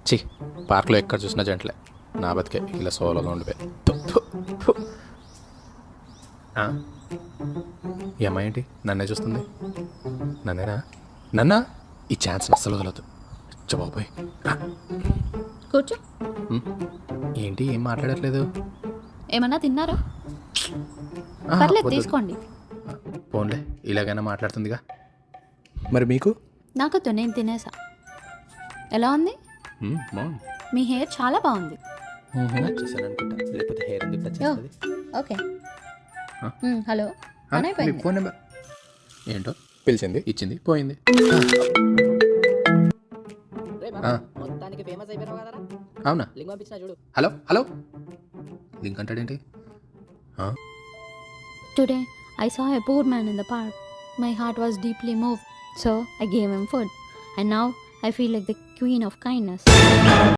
చి పార్క్లో ఎక్కడ చూసినా జంటలే. నా బతికే ఇలా సోలోగా ఉండిపోయి. ఈ అమ్మాయి ఏంటి నన్నే చూస్తుంది? నన్నేనా? నన్నా? ఈ ఛాన్స్ అస్సలు వదలదు. బాబోయ్ కూర్చో. ఏంటి ఏం మాట్లాడట్లేదు? ఏమన్నా తిన్నారా? ఆహా, పర్లేదు వద్దు. తీసుకోండి. పోన్లే ఇలాగైనా మాట్లాడుతుందిగా. మరి మీకు? నాకొద్దు, నేను తినేసా. ఎలా ఉంది? బాగుంది. మీ హెయిర్ చాలా బాగుంది. చేశాను అనుకుంటా, లేకపోతే హెయిర్ ఎందుకు టచ్ యో, చేస్తుంది? ఓకే. హలో, మీ పని అయిపోయింది. ఫోన్ నెంబర్ ఏంటో పిలిచింది, ఇచ్చింది, పోయింది. మొత్తానికి ఫేమస్ అయిపోయినావు కదరా. అవునా? లింక్ పంపించిన చూడు. హలో హలో లింక్ అంటాడేంటి? Today, I saw a poor man in the park. My heart was deeply moved, so I gave him food. And now I feel like the queen of kindness.